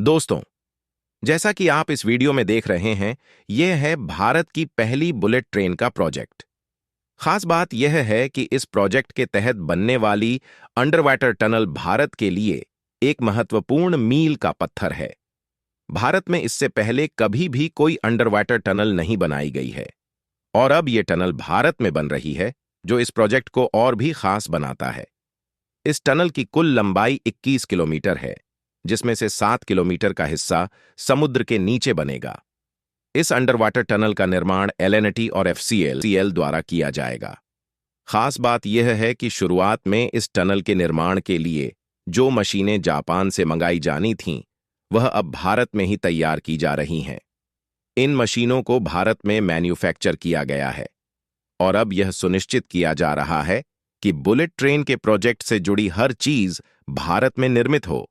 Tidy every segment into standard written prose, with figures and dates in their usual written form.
दोस्तों, जैसा कि आप इस वीडियो में देख रहे हैं, यह है भारत की पहली बुलेट ट्रेन का प्रोजेक्ट। खास बात यह है कि इस प्रोजेक्ट के तहत बनने वाली अंडर वाटर टनल भारत के लिए एक महत्वपूर्ण मील का पत्थर है। भारत में इससे पहले कभी भी कोई अंडर वाटर टनल नहीं बनाई गई है और अब यह टनल भारत में बन रही है, जो इस प्रोजेक्ट को और भी खास बनाता है। इस टनल की कुल लंबाई 21 किलोमीटर है, जिसमें से 7 किलोमीटर का हिस्सा समुद्र के नीचे बनेगा। इस अंडर वाटर टनल का निर्माण एलएनटी और एफसीएल द्वारा किया जाएगा। खास बात यह है कि शुरुआत में इस टनल के निर्माण के लिए जो मशीनें जापान से मंगाई जानी थीं, वह अब भारत में ही तैयार की जा रही हैं। इन मशीनों को भारत में मैन्युफैक्चर किया गया है और अब यह सुनिश्चित किया जा रहा है कि बुलेट ट्रेन के प्रोजेक्ट से जुड़ी हर चीज भारत में निर्मित हो,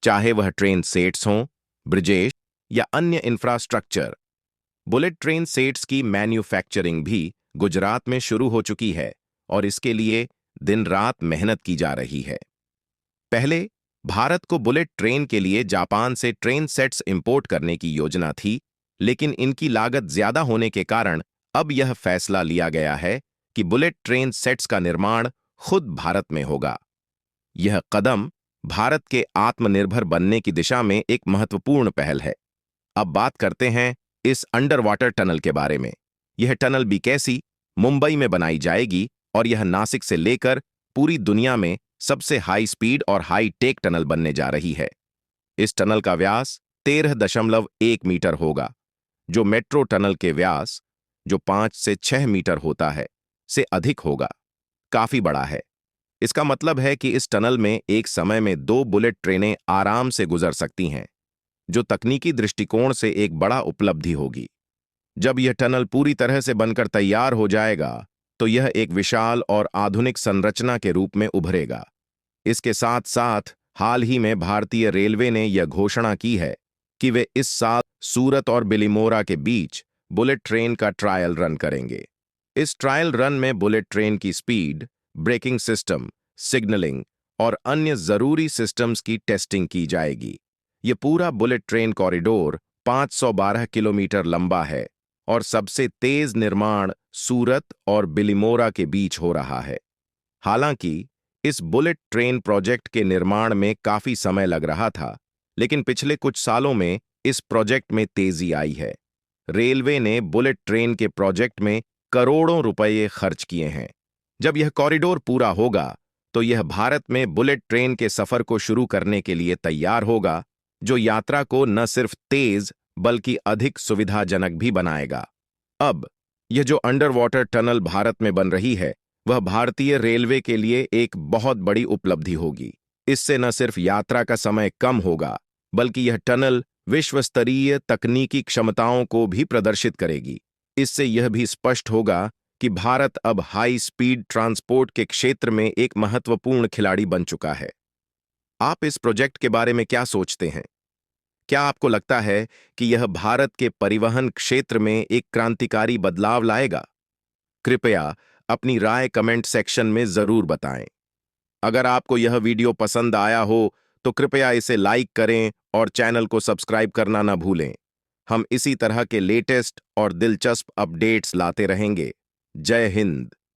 चाहे वह ट्रेन सेट्स हों, ब्रिजेश या अन्य इंफ्रास्ट्रक्चर। बुलेट ट्रेन सेट्स की मैन्युफैक्चरिंग भी गुजरात में शुरू हो चुकी है और इसके लिए दिन रात मेहनत की जा रही है। पहले भारत को बुलेट ट्रेन के लिए जापान से ट्रेन सेट्स इंपोर्ट करने की योजना थी, लेकिन इनकी लागत ज्यादा होने के कारण अब यह फैसला लिया गया है कि बुलेट ट्रेन सेट्स का निर्माण खुद भारत में होगा। यह कदम भारत के आत्मनिर्भर बनने की दिशा में एक महत्वपूर्ण पहल है। अब बात करते हैं इस अंडर वाटर टनल के बारे में। यह टनल बीकेसी, मुंबई में बनाई जाएगी और यह नासिक से लेकर पूरी दुनिया में सबसे हाई स्पीड और हाई टेक टनल बनने जा रही है। इस टनल का व्यास 13.1 मीटर होगा, जो मेट्रो टनल के व्यास, जो 5 से 6 मीटर होता है, से अधिक होगा। काफी बड़ा है। इसका मतलब है कि इस टनल में एक समय में 2 बुलेट ट्रेनें आराम से गुजर सकती हैं, जो तकनीकी दृष्टिकोण से एक बड़ा उपलब्धि होगी। जब यह टनल पूरी तरह से बनकर तैयार हो जाएगा, तो यह एक विशाल और आधुनिक संरचना के रूप में उभरेगा। इसके साथ साथ हाल ही में भारतीय रेलवे ने यह घोषणा की है कि वे इस साल सूरत और बिलिमोरा के बीच बुलेट ट्रेन का ट्रायल रन करेंगे। इस ट्रायल रन में बुलेट ट्रेन की स्पीड, ब्रेकिंग सिस्टम, सिग्नलिंग और अन्य जरूरी सिस्टम्स की टेस्टिंग की जाएगी। यह पूरा बुलेट ट्रेन कॉरिडोर 512 किलोमीटर लंबा है और सबसे तेज निर्माण सूरत और बिलिमोरा के बीच हो रहा है। हालांकि इस बुलेट ट्रेन प्रोजेक्ट के निर्माण में काफी समय लग रहा था, लेकिन पिछले कुछ सालों में इस प्रोजेक्ट में तेजी आई है। रेलवे ने बुलेट ट्रेन के प्रोजेक्ट में करोड़ों रुपए खर्च किए हैं। जब यह कॉरिडोर पूरा होगा, तो यह भारत में बुलेट ट्रेन के सफर को शुरू करने के लिए तैयार होगा, जो यात्रा को न सिर्फ तेज बल्कि अधिक सुविधाजनक भी बनाएगा। अब यह जो अंडर वाटर टनल भारत में बन रही है, वह भारतीय रेलवे के लिए एक बहुत बड़ी उपलब्धि होगी। इससे न सिर्फ यात्रा का समय कम होगा, बल्कि यह टनल विश्व स्तरीय तकनीकी क्षमताओं को भी प्रदर्शित करेगी। इससे यह भी स्पष्ट होगा कि भारत अब हाई स्पीड ट्रांसपोर्ट के क्षेत्र में एक महत्वपूर्ण खिलाड़ी बन चुका है। आप इस प्रोजेक्ट के बारे में क्या सोचते हैं? क्या आपको लगता है कि यह भारत के परिवहन क्षेत्र में एक क्रांतिकारी बदलाव लाएगा? कृपया अपनी राय कमेंट सेक्शन में जरूर बताएं। अगर आपको यह वीडियो पसंद आया हो, तो कृपया इसे लाइक करें और चैनल को सब्सक्राइब करना न भूलें। हम इसी तरह के लेटेस्ट और दिलचस्प अपडेट्स लाते रहेंगे। जय हिंद।